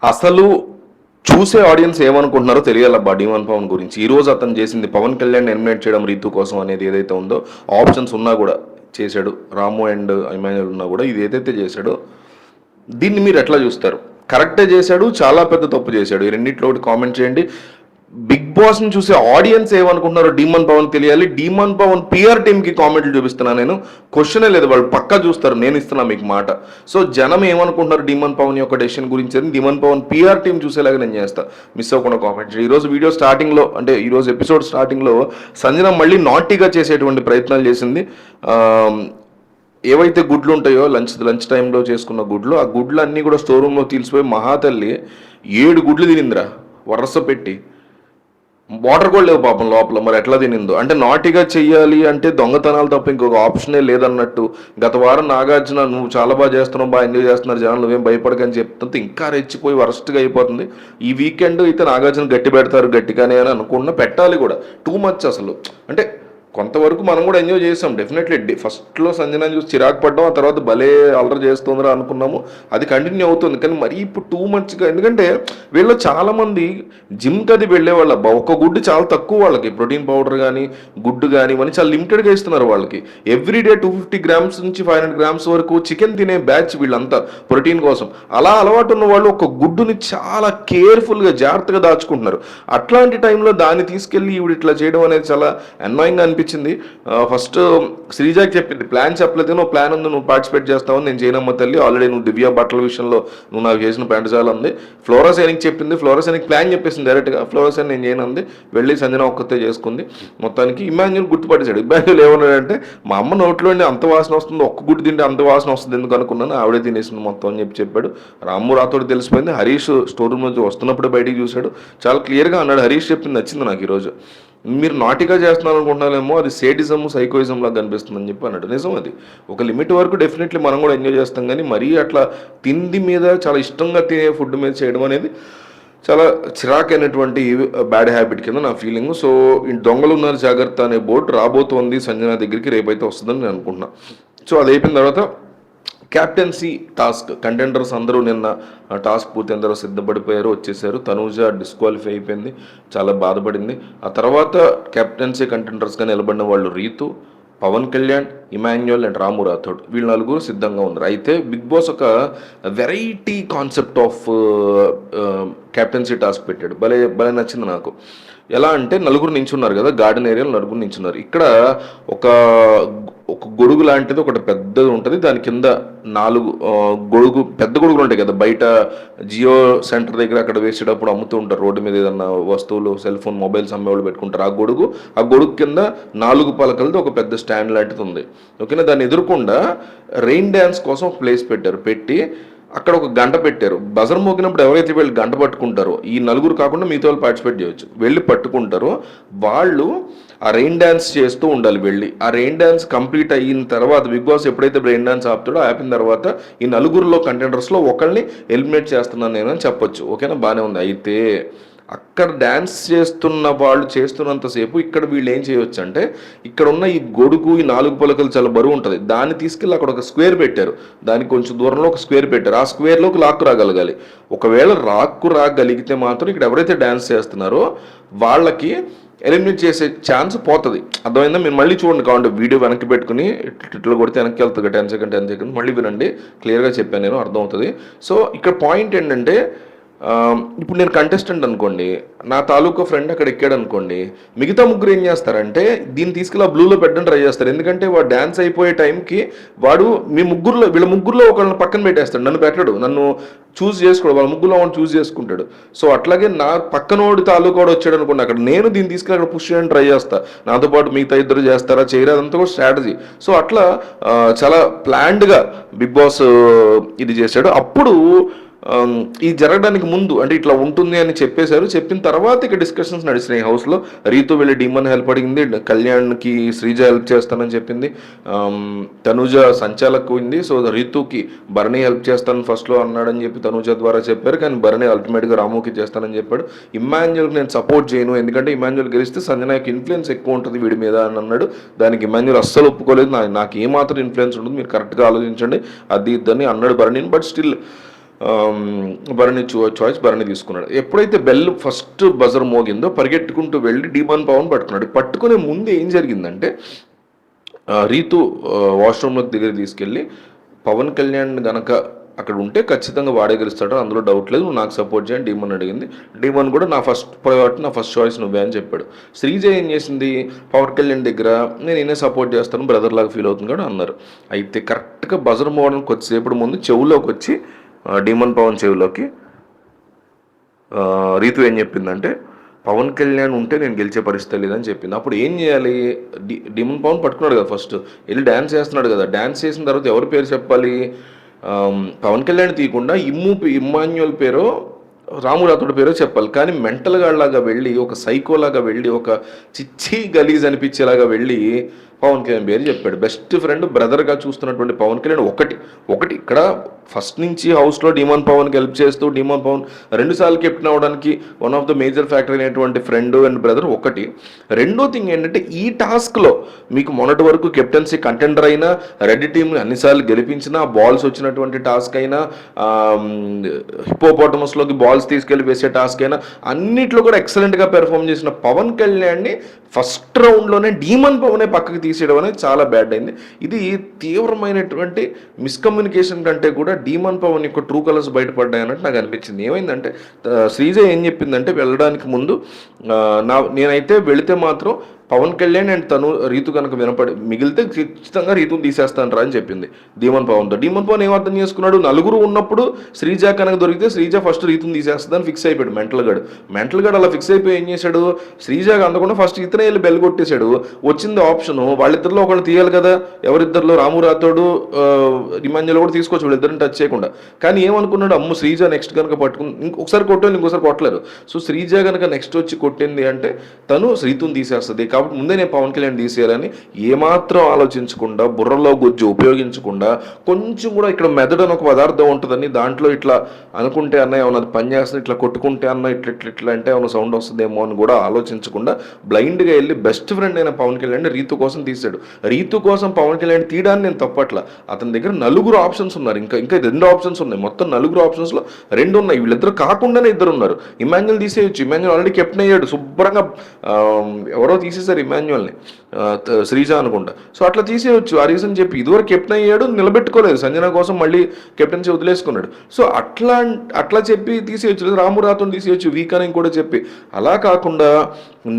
అసలు చూసే ఆడియన్స్ ఏమనుకుంటున్నారో తెలియాలబ్బా డీమన్ పవన్ గురించి. ఈ రోజు అతను చేసింది పవన్ కళ్యాణ్ ఎలిమినేట్ చేయడం రీతు కోసం అనేది ఏదైతే ఉందో, ఆప్షన్స్ ఉన్నా కూడా చేశాడు. రాము అండ్ ఇమాన్యుల్ ఉన్నా కూడా ఇది ఏదైతే చేశాడో దీన్ని మీరు ఎట్లా చూస్తారు? కరెక్టే చేశాడు, చాలా పెద్ద తప్పు చేశాడు. ఈ రెండిట్లో ఒకటి కామెంట్ చేయండి. బిగ్ బాస్ ని చూసే ఆడియన్స్ ఏమనుకుంటున్నారో డీమన్ పవన్ తెలియాలి. డీమన్ పవన్ పిఆర్ టీమ్ కి కామెంట్లు చూపిస్తున్నా నేను, క్వశ్చనే లేదు, వాళ్ళు పక్కా చూస్తారు, నేను ఇస్తున్నా మీకు మాట. సో జనం ఏమనుకుంటున్నారు డీమన్ పవన్ యొక్క డెసిషన్ గురించి అని డీమన్ పవన్ పిఆర్ టీం చూసేలాగా నేను చేస్తా. మిస్ అవ్వకుండా కామెంట్ చేయండి. ఈరోజు వీడియో స్టార్టింగ్ లో, అంటే ఈరోజు ఎపిసోడ్ స్టార్టింగ్ లో సంజన మళ్ళీ నాటీగా చేసేటువంటి ప్రయత్నాలు చేసింది. ఏవైతే గుడ్లు ఉంటాయో లంచ్ టైంలో చేసుకున్న గుడ్లు, ఆ గుడ్లు అన్నీ కూడా స్టోర్ రూమ్లో తీసిపోయి మహాతల్లి 7 గుడ్లు తినిందిరా వరస పెట్టి. వాటర్ కూడా లేవు పాపం లోపల, మరి ఎట్లా తినిందో. అంటే నాటిగా చెయ్యాలి అంటే దొంగతనాలు తప్ప ఇంకొక ఆప్షనే లేదన్నట్టు. గత వారం నాగార్జున నువ్వు చాలా బాగా చేస్తున్నావు, బాగా ఎంజాయ్ చేస్తున్నారు జనాలు, నువ్వేం భయపడకని చెప్తుంటే ఇంకా రెచ్చిపోయి వరస్ట్గా అయిపోతుంది. ఈ వీకెండ్ అయితే నాగార్జున గట్టి పెడతారు గట్టిగానే అని అనుకున్న, పెట్టాలి కూడా. టూ మచ్ అసలు. అంటే కొంతవరకు మనం కూడా ఎంజాయ్ చేసాం డెఫినెట్లీ. ఫస్ట్లో సంజన చూసి చిరాకు పడ్డాం, ఆ తర్వాత భలే అల్లరి చేస్తుందిరా అనుకున్నాము, అది కంటిన్యూ అవుతుంది. కానీ మరీ ఇప్పుడు టూ మచ్గా, ఎందుకంటే వీళ్ళు చాలామంది జిమ్కి అది వెళ్ళేవాళ్ళ, ఒక గుడ్డు చాలా తక్కువ వాళ్ళకి, ప్రోటీన్ పౌడర్ కానీ గుడ్డు కానీ ఇవన్నీ చాలా లిమిటెడ్గా ఇస్తున్నారు వాళ్ళకి. ఎవ్రీడే 250 గ్రామ్స్ నుంచి 500 గ్రామ్స్ వరకు చికెన్ తినే బ్యాచ్ వీళ్ళంతా ప్రోటీన్ కోసం. అలా అలవాటు ఉన్న వాళ్ళు ఒక గుడ్డుని చాలా కేర్ఫుల్గా జాగ్రత్తగా దాచుకుంటున్నారు. అట్లాంటి టైంలో దాన్ని తీసుకెళ్ళి ఈవిడ ఇట్లా చేయడం అనేది చాలా అన్నాయింగ్ అనిపించింది. ఫస్ట్ శ్రీజాకి చెప్పింది, ప్లాన్ చెప్పలేదు, నువ్వు ప్లాన్ ఉంది, నువ్వు పార్టిసిపేట్ చేస్తావు, నేను చేయనమ్మ తల్లి, ఆల్రెడీ నువ్వు దివ్య బట్టల విషయంలో నువ్వు నాకు చేసిన పెంట చాలా ఉంది. ఫ్లోరా సైనిక్ చెప్పింది, ఫ్లోరా సైనిక్ ప్లాన్ చెప్పేసింది డైరెక్ట్గా, ఫ్లోరా సైన్ నేను చేయనుంది, వెళ్ళి సంజన ఒక్కతే చేసుకుంది. మొత్తానికి ఇమాన్యుల్ గుర్తుపట్టేశాడు. ఇమాన్యుల్ ఏమన్నాడంటే, మా అమ్మ నోట్లో అంత వాసన వస్తుంది, ఒక్క గుడ్డు తింటే అంత వాసన వస్తుంది ఎందుకు అనుకున్నాను, ఆవిడే తినేసింది మొత్తం అని చెప్పాడు. రాము రాతోడు తెలిసిపోయింది. హరీష్ స్టోర్ రూమ్ నుంచి వస్తున్నప్పుడే బయటికి చూశాడు, చాలా క్లియర్గా అన్నాడు. హరీష్ చెప్పింది నచ్చింది నాకు ఈరోజు. మీరు నాటిగా చేస్తున్నారు అనుకుంటున్నారేమో, అది సేడిజం సైకోయిజం లాగా కనిపిస్తుందని చెప్పి అన్నాడు. నిజం, అది ఒక లిమిట్ వరకు డెఫినెట్లీ మనం కూడా ఎంజాయ్ చేస్తాం. కానీ మరీ అట్లా తిండి మీద, చాలా ఇష్టంగా తినే ఫుడ్ మీద చేయడం అనేది చాలా చిరాకైనటువంటి బ్యాడ్ హ్యాబిట్ కింద నా ఫీలింగ్. సో ఈ దొంగలు ఉన్నారు జాగ్రత్త అనే బోర్డు రాబోతోంది సంజన దగ్గరికి, రేపైతే వస్తుందని నేను అనుకుంటున్నా. సో అది అయిపోయిన తర్వాత క్యాప్టెన్సీ టాస్క్ కంటెండర్స్ అందరూ నిన్న టాస్క్ పూర్తి అందరూ సిద్ధపడిపోయారు, వచ్చేసారు. తనూజ డిస్క్వాలిఫై అయిపోయింది, చాలా బాధపడింది. ఆ తర్వాత క్యాప్టెన్సీ కంటెండర్స్గా నిలబడిన వాళ్ళు రీతు, పవన్ కళ్యాణ్, ఇమాన్యుల్ అండ్ రాము రాథోడ్, వీళ్ళు నలుగురు సిద్ధంగా ఉన్నారు. అయితే బిగ్ బాస్ ఒక variety concept of captaincy task పెట్టాడు. భలే నచ్చింది నాకు. ఎలా అంటే నలుగురు నించున్నారు కదా, గార్డెన్ ఏరియాలో నలుగురు నించున్నారు. ఇక్కడ ఒక గొడుగు లాంటిది ఒకటి పెద్దది ఉంటుంది, దాని కింద 4 పెద్ద గొడుగులు ఉంటాయి కదా, బయట జియో సెంటర్ దగ్గర అక్కడ వేసేటప్పుడు అమ్ముతూ ఉంటారు, రోడ్డు మీద ఏదన్నా వస్తువులు, సెల్ ఫోన్, మొబైల్స్ అమ్మేవాళ్ళు పెట్టుకుంటారు. ఆ గొడుగు కింద 4 పలకలతో ఒక పెద్ద స్టాండ్ లాంటిది ఉంది. ఓకేనా, దాన్ని ఎదురుకుండా రెయిన్ డ్యాన్స్ కోసం ఒక ప్లేస్ పెట్టి అక్కడ ఒక గంట పెట్టారు. బజర్ మోగినప్పుడు ఎవరైతే వెళ్ళి గంట పట్టుకుంటారో, ఈ నలుగురు కాకుండా మిగతా వాళ్ళు పార్టిసిపేట్ చేయొచ్చు, వెళ్ళి పట్టుకుంటారో వాళ్ళు ఆ రెయిన్ డ్యాన్స్ చేస్తూ ఉండాలి. వెళ్ళి ఆ రెయిన్ డ్యాన్స్ కంప్లీట్ అయిన తర్వాత బిగ్ బాస్ ఎప్పుడైతే రెయిన్ డ్యాన్స్ ఆపుతాడో, ఆపిన తర్వాత ఈ నలుగురులో కంటెండర్స్లో ఒకళ్ళని ఎలిమినేట్ చేస్తున్నాను నేను అని చెప్పొచ్చు. ఓకేనా, బాగానే ఉంది. అయితే అక్కడ డ్యాన్స్ చేస్తున్న వాళ్ళు చేస్తున్నంతసేపు ఇక్కడ వీళ్ళు ఏం చేయవచ్చు అంటే, ఇక్కడ ఉన్న ఈ గొడుగు, ఈ 4 పలకలు చాలా బరువు ఉంటుంది, దాన్ని తీసుకెళ్ళి అక్కడ ఒక స్క్వేర్ పెట్టారు, దానికి కొంచెం దూరంలో ఒక స్క్వేర్ పెట్టారు. ఆ స్క్వేర్లోకి లాక్కు రాగలగాలి. ఒకవేళ రాగలిగితే మాత్రం ఇక్కడ ఎవరైతే డ్యాన్స్ చేస్తున్నారో వాళ్ళకి ఎలిమినేట్ చేసే ఛాన్స్ పోతుంది. అర్థమైందా? మీరు మళ్ళీ చూడండి, కావాలంటే వీడియో వెనక్కి పెట్టుకుని ఇట్లా కొడితే వెనక్కి వెళ్తుంది 10 సెకండ్ మళ్ళీ వినండి, క్లియర్గా చెప్పాను నేను, అర్థమవుతుంది. సో ఇక్కడ పాయింట్ ఏంటంటే, ఇప్పుడు నేను కంటెస్టెంట్ అనుకోండి, నా తాలూకా ఫ్రెండ్ అక్కడ ఎక్కాడు అనుకోండి, మిగతా ముగ్గురు ఏం చేస్తారంటే దీన్ని తీసుకెళ్ళి ఆ బ్లూలో పెట్టడం ట్రై చేస్తారు. ఎందుకంటే వాడు డ్యాన్స్ అయిపోయే టైంకి వాడు వీళ్ళ ముగ్గురులో ఒకళ్ళని పక్కన పెట్టేస్తాడు, నన్ను పెట్టడు, నన్ను చూస్ చేసుకోడు, వాళ్ళ ముగ్గురులో వాడిని చూస్ చేసుకుంటాడు. సో అట్లాగే నా పక్కనోడి తాలూకా వచ్చాడు అనుకోండి, అక్కడ నేను దీన్ని తీసుకెళ్ళి అక్కడ పుష్ చేయడానికి ట్రై చేస్తా, నాతో పాటు మిగతా ఇద్దరు చేస్తారా చేయరా, అదంతా కూడా స్ట్రాటజీ. సో అట్లా చాలా ప్లాన్డ్గా బిగ్ బాస్ ఇది చేశాడు. అప్పుడు ఇది జరగడానికి ముందు అంటే ఇట్లా ఉంటుంది అని చెప్పేశారు. చెప్పిన తర్వాత ఇక డిస్కషన్స్ నడిచినాయి హౌస్లో. రీతు వెళ్ళి డీమన్ హెల్ప్ అడిగింది, కళ్యాణ్కి శ్రీజ హెల్ప్ చేస్తానని చెప్పింది, తనూజ సంచాలకు ఉంది. సో రీతుకి భరణి హెల్ప్ చేస్తాను ఫస్ట్లో అన్నాడని చెప్పి తనూజ ద్వారా చెప్పారు, కానీ భరణి అల్టిమేట్గా రాముకి చేస్తానని చెప్పాడు. ఇమాన్యుల్కి నేను సపోర్ట్ చేయను, ఎందుకంటే ఇమాన్యుల్ గెలిస్తే సంజనాకి ఇన్ఫ్లుయెన్స్ ఎక్కువ ఉంటుంది వీడి మీద అని అన్నాడు. దానికి ఇమాన్యుల్ అస్సలు ఒప్పుకోలేదు, నాకు ఏమాత్రం ఇన్ఫ్లుయెన్స్ ఉంటుంది, మీరు కరెక్ట్గా ఆలోచించండి అది ఇద్దని అన్నాడు భరణిని. But still Bharani choice Bharani తీసుకున్నాడు. ఎప్పుడైతే బెల్ ఫస్ట్ బజర్ మోగిందో పరిగెట్టుకుంటూ వెళ్ళి డీమన్ పవన్ పట్టుకున్నాడు. పట్టుకునే ముందు ఏం జరిగిందంటే రీతు వాష్రూమ్లోకి దగ్గర తీసుకెళ్ళి పవన్ కళ్యాణ్ గనక అక్కడ ఉంటే ఖచ్చితంగా వాడే గెలుస్తాడు, అందులో డౌట్ లేదు, నువ్వు నాకు సపోర్ట్ చేయండి డీమన్ అడిగింది. డీమన్ కూడా నా ఫస్ట్ ప్రయారిటీ, నా ఫస్ట్ చాయిస్ నువ్వే అని చెప్పాడు. శ్రీజ ఏం చేసింది, పవన్ కళ్యాణ్ దగ్గర నేను నేనే సపోర్ట్ చేస్తాను, బ్రదర్ లాగా ఫీల్ అవుతుంది కూడా అన్నారు. అయితే కరెక్ట్గా బజర్ మోడల్కి కొద్దిసేపటి ముందు చెవులోకి వచ్చి డీమన్ పవన్ చెవులోకి రీతు ఏం చెప్పిందంటే పవన్ కళ్యాణ్ ఉంటే నేను గెలిచే పరిస్థితి లేదని చెప్పింది. అప్పుడు ఏం చేయాలి, డీమన్ పవన్ పట్టుకున్నాడు కదా, ఫస్ట్ వెళ్ళి డ్యాన్స్ చేస్తున్నాడు కదా, డ్యాన్స్ చేసిన తర్వాత ఎవరి పేరు చెప్పాలి, పవన్ కళ్యాణ్ తీయకుండా ఇమ్మాన్యువల్ పేరు రాము రాథోడ్ పేరో చెప్పాలి. కానీ మెంటల్ గాడ్లాగా వెళ్ళి, ఒక సైకోలాగా వెళ్ళి, ఒక చిచ్చి గలీజ్ అనిపించేలాగా వెళ్ళి పవన్ కళ్యాణ్ పేరు చెప్పాడు. బెస్ట్ ఫ్రెండ్ బ్రదర్గా చూస్తున్నటువంటి పవన్ కళ్యాణ్ ఒకటి ఇక్కడ ఫస్ట్ నుంచి హౌస్లో డీమన్ పవన్కి హెల్ప్ చేస్తూ డీమన్ పవన్ 2 సార్లు కెప్టెన్ అవడానికి one of the major factor అయినటువంటి ఫ్రెండ్ అండ్ బ్రదర్ ఒకటి. రెండో థింగ్ ఏంటంటే ఈ టాస్క్లో మీకు మొన్నటి వరకు కెప్టెన్సీ కంటెండర్ అయినా, రెడ్ టీంని అన్నిసార్లు గెలిపించినా, బాల్స్ వచ్చినటువంటి టాస్క్ అయినా, హిపోపోటమస్లోకి బాల్స్ తీసుకెళ్లి వేసే టాస్క్ అయినా, అన్నిట్లో కూడా ఎక్సలెంట్గా పెర్ఫామ్ చేసిన పవన్ కళ్యాణ్ని ఫస్ట్ రౌండ్లోనే డీమన్ పవనే పక్కకి తీసేయడం అనేది చాలా బ్యాడ్ అయింది. ఇది తీవ్రమైనటువంటి మిస్కమ్యూనికేషన్ కంటే కూడా డీమన్ పవన్ యొక్క ట్రూ కలర్స్ బయటపడ్డాయన్నట్టు నాకు అనిపించింది. ఏమైందంటే శ్రీజ ఏం చెప్పిందంటే వెళ్ళడానికి ముందు నేనైతే వెళితే మాత్రం పవన్ కళ్యాణ్ అండ్ తను రీతు కనుక మిగిలితే ఖచ్చితంగా రీతుని తీసేస్తాను రా అని చెప్పింది డీమన్ పవన్తో. డీమన్ పవన్ ఏం అర్థం చేసుకున్నాడు, నలుగురు ఉన్నప్పుడు శ్రీజ కనుక దొరికితే శ్రీజ ఫస్ట్ రీతుని తీసేస్తుందని ఫిక్స్ అయిపోయాడు మెంటల్ గడ్ అలా ఫిక్స్ అయిపోయి ఏం చేశాడు, శ్రీజాగా అందకుండా ఫస్ట్ ఇతనే వెళ్ళి బెల్ కొట్టేశాడు. వచ్చింది ఆప్షను వాళ్ళిద్దరిలో ఒకళ్ళు తీయాలి కదా, ఎవరిద్దరిలో రాము రాథోడు ఇమాన్యుల్ కూడా తీసుకోవచ్చు వీళ్ళిద్దరిని టచ్ చేయకుండా. కానీ ఏమనుకున్నాడు, అమ్ము శ్రీజ నెక్స్ట్ కనుక పట్టుకుని ఇంకొకసారి కొట్టాలి, ఇంకోసారి కొట్టలేరు. సో శ్రీజ కనుక నెక్స్ట్ వచ్చి కొట్టింది అంటే తను శ్రీతుని తీసేస్తుంది. కాబట్టి ముందే నేను పవన్ కళ్యాణ్ తీసేయాలని ఏమాత్రం ఆలోచించకుండా, బుర్రలో గుజ్జు ఉపయోగించకుండా, కొంచెం కూడా ఇక్కడ మెదడు అని ఒక పదార్థం ఉంటుందని దాంట్లో ఇట్లా అనుకుంటే అన్న ఏమన్నా పని చేస్తుంది, ఇట్లా కొట్టుకుంటే అన్న ఇట్లా అంటే ఏమైనా సౌండ్ వస్తుందేమో అని కూడా ఆలోచించకుండా బ్లైండ్గా వెళ్ళి బెస్ట్ ఫ్రెండ్ అయిన పవన్ కళ్యాణ్ రీతు కోసం తీసాడు. రీతు కోసం పవన్ కళ్యాణ్ తీయడాన్ని నేను తప్పట్లా, అతని దగ్గర 4 ఆప్షన్స్ ఉన్నారు, ఇంకా 2 ఆప్షన్స్ ఉన్నాయి, మొత్తం 4 ఆప్షన్స్లో 2 ఉన్నాయి. వీళ్ళిద్దరు కాకుండానే 2 ఉన్నారు. ఇమాన్యుల్ తీసేయచ్చు, ఇమాన్యుల్ ఆల్రెడీ కెప్టెన్ అయ్యాడు శుభ్రంగా, ఎవరో తీసేసారు ఇమాన్యువల్ని, శ్రీజ అనుకుంటా. సో అట్లా తీసేయచ్చు, ఆ రీజన్ చెప్పి ఇదివరకు కెప్టెన్ అయ్యాడు, నిలబెట్టుకోలేదు, సంజన కోసం మళ్ళీ కెప్టెన్సీ వదిలేసుకున్నాడు. సో అట్లా చెప్పి తీసేయచ్చు, రాము రాథోడ్ తీసేయచ్చు, వీక్ అని కూడా చెప్పి. అలా కాకుండా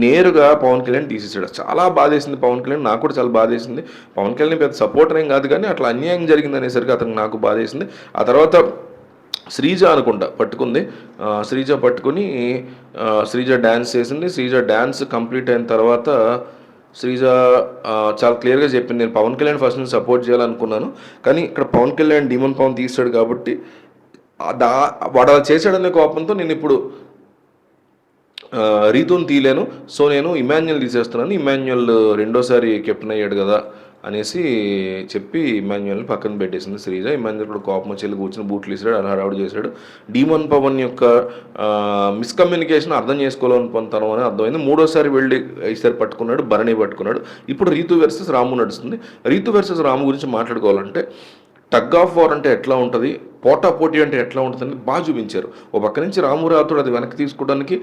నేరుగా పవన్ కళ్యాణ్ తీసేసాడు. చాలా బాధేసింది పవన్ కళ్యాణ్, నాకు కూడా చాలా బాధేసింది. పవన్ కళ్యాణ్ పెద్ద సపోర్టర్ ఏం కాదు, కానీ అట్లా అన్యాయం జరిగింది అనేసరికి అతనికి నాకు బాధేసింది. ఆ తర్వాత శ్రీజ అనుకుంటా పట్టుకుంది, శ్రీజ పట్టుకుని శ్రీజ డ్యాన్స్ చేసింది. శ్రీజ డ్యాన్స్ కంప్లీట్ అయిన తర్వాత శ్రీజ చాలా క్లియర్గా చెప్పింది, నేను పవన్ కళ్యాణ్ ఫస్ట్ నుంచి సపోర్ట్ చేయాలనుకున్నాను, కానీ ఇక్కడ పవన్ కళ్యాణ్ డీమన్ పవన్ తీస్తాడు కాబట్టి వాడు అలా చేశాడనే కోపంతో నేను ఇప్పుడు రీతుని తీయలేను, సో నేను ఇమాన్యుల్ తీసేస్తున్నాను, ఇమాన్యుల్ రెండోసారి కెప్టెన్ అయ్యాడు కదా అనేసి చెప్పి ఇమాన్యుల్ని పక్కన పెట్టేసింది శ్రీజ. ఇమాన్యుల్ కూడా కోపం వచ్చి కూర్చొని బూట్లు ఇస్తాడు, అలా హడావుడు చేశాడు. డీమన్ పవన్ యొక్క మిస్కమ్యూనికేషన్ అర్థం చేసుకోవాలనుకుంటాను అని అర్థమైంది. 3వసారి వెళ్ళి ఈసారి పట్టుకున్నాడు, భరణి పట్టుకున్నాడు. ఇప్పుడు రీతు వర్సెస్ రాము నడుస్తుంది. రీతు వర్సెస్ రాము గురించి మాట్లాడుకోవాలంటే టగ్ ఆఫ్ వార్ అంటే ఎట్లా ఉంటుంది, పోటీ అంటే ఎట్లా ఉంటుందని బాగా చూపించారు. ఓ పక్క నుంచి రాము రాథోడ్ అది వెనక్కి తీసుకోవడానికి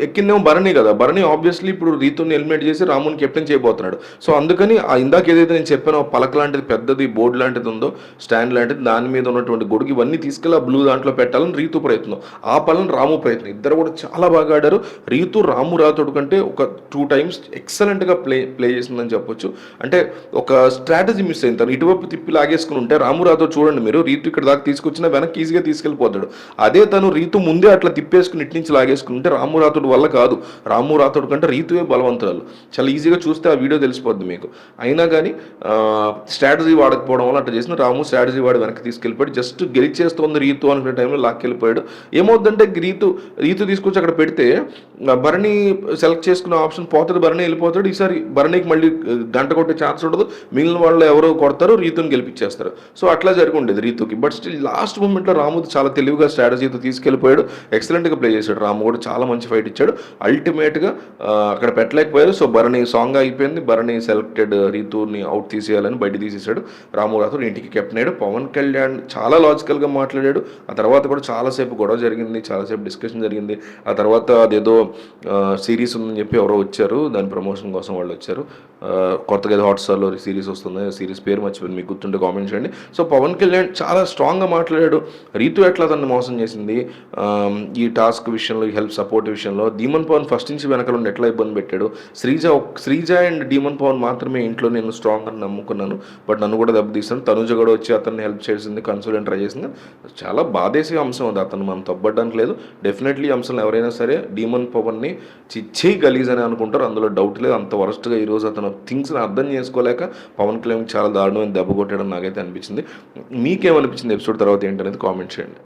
ఎక్కిందేమో భరణి కదా, భరణి ఆబ్వియస్లీ ఇప్పుడు రీతుని ఎలిమినేట్ చేసి రాముని కెప్టెన్ చేయబోతున్నాడు. సో అందుకని ఇందాక ఏదైతే నేను చెప్పానో పలక లాంటిది పెద్దది బోర్డు లాంటిది ఉందో, స్టాండ్ లాంటిది, దాని మీద ఉన్నటువంటి గొడుగు ఇవన్నీ తీసుకెళ్ళి ఆ బ్లూ దాంట్లో పెట్టాలని రీతు ప్రయత్నం, ఆ పనులను రాము ప్రయత్నం. ఇద్దరు కూడా చాలా బాగా ఆడారు. రీతు రాము రాథోడ్ కంటే ఒక 2 టైమ్స్ ఎక్సలెంట్గా ప్లే చేసిందని చెప్పొచ్చు. అంటే ఒక స్ట్రాటజీ మిస్ అయింది, తను ఇటువైపు తిప్పి లాగేసుకుని ఉంటే రాము రాథోడ్ చూడండి మీరు, రీతు ఇక్కడ దాకా తీసుకొచ్చి వెనక్కి ఈజీగా తీసుకెళ్ళిపోతాడు. అదే తను రీతు ముందే అట్లా తిప్పేసుకుని ఇటు నుంచి లాగేసుకుంటే రాము రాథోడ్ వల్ల కాదు, రాము రాథోడ్ కంటే రీతువే బలవంతురాలు. చాలా ఈజీగా చూస్తే ఆ వీడియో తెలిసిపోద్ది మీకు. అయినా కానీ స్ట్రాటజీ వాడకపోవడం వల్ల అట్లా చేసిన రాము స్ట్రాటజీ వాడి వెనక్కి తీసుకెళ్ళిపోయాడు. జస్ట్ గెలిచేస్తోంది రీతు అనుకునే టైంలో లాక్కెళ్ళిపోయాడు. ఏమవుద్దంటే రీతు తీసుకొచ్చి అక్కడ పెడితే భరణి సెలెక్ట్ చేసుకున్న ఆప్షన్ పోతాడు, భరణి వెళ్ళిపోతాడు. ఈసారి భరణికి మళ్ళీ గంట కొట్టే ఛాన్స్ ఉండదు, మిగిలిన వాళ్ళు ఎవరో కొడతారు, రీతుని గెలిపించేస్తారు. సో అట్లా జరిగి ఉండేది రీతుకి. బట్ స్టిల్ లాస్ట్ లాస్ట్ మూమెంట్లో రాము చాలా తెలివిగా స్ట్రాటజీతో తీసుకెళ్ళిపోయాడు, ఎక్సలెంట్గా ప్లే చేశాడు. రాము కూడా చాలా మంచి ఫైట్ ఇచ్చాడు. అల్టిమేట్గా అక్కడ పెట్టలేకపోయారు. సో భరణి సాంగ్ అయిపోయింది, భరణి సెలెక్టెడ్ రీతుని అవుట్ తీసేయాలని బయట తీసేశాడు. రాము రాథోడ్ ఇంటికి కెప్టెన్ అయ్యాడు. పవన్ కళ్యాణ్ చాలా లాజికల్గా మాట్లాడాడు. ఆ తర్వాత కూడా చాలాసేపు గొడవ జరిగింది, చాలాసేపు డిస్కషన్ జరిగింది. ఆ తర్వాత అదేదో సిరీస్ ఉందని చెప్పి ఎవరో వచ్చారు, దాని ప్రమోషన్ కోసం వాళ్ళు వచ్చారు. కొత్తగా ఏదో హాట్స్టార్లో సిరీస్ వస్తుంది, సిరీస్ పేరు మర్చిపోయింది, మీకు గుర్తుంటే కామెంట్ చేయండి. సో పవన్ కళ్యాణ్ చాలా స్ట్రాంగ్గా మాట్లాడాడు. రీతు ఎట్లా తను మోసం చేసింది ఈ టాస్క్ విషయంలో, ఈ హెల్ప్ సపోర్ట్ విషయంలో, డీమన్ పవన్ ఫస్ట్ నుంచి వెనకాల ఉండి ఎట్లా ఇబ్బంది పెట్టాడు. శ్రీజ అండ్ డీమన్ పవన్ మాత్రమే ఇంట్లో నేను స్ట్రాంగ్ అని నమ్ముకున్నాను, బట్ నన్ను కూడా దెబ్బతీస్తాను. తనుజ కూడా వచ్చి అతన్ని హెల్ప్ చేసింది, కన్సల్టెంట్ ట్రై చేసింది. చాలా బాధేసే అంశం అది, అతను మనం తప్పడానికి లేదు. డెఫినెట్లీ ఈ అంశంలో ఎవరైనా సరే డీమన్ పవన్ని చిచ్చి గలీజ్ అని అనుకుంటారు, అందులో డౌట్ లేదు. అంత వరస్ట్గా ఈరోజు అతను థింగ్స్ని అర్థం చేసుకోలేక పవన్ కళ్యాణ్ చాలా దారుణమైన దెబ్బ కొట్టాడని నాకైతే అనిపించింది. మీకేమనిపించింది ఎపిసోడ్ తర్వాత ఏంటనేది కామెంట్ చేయండి.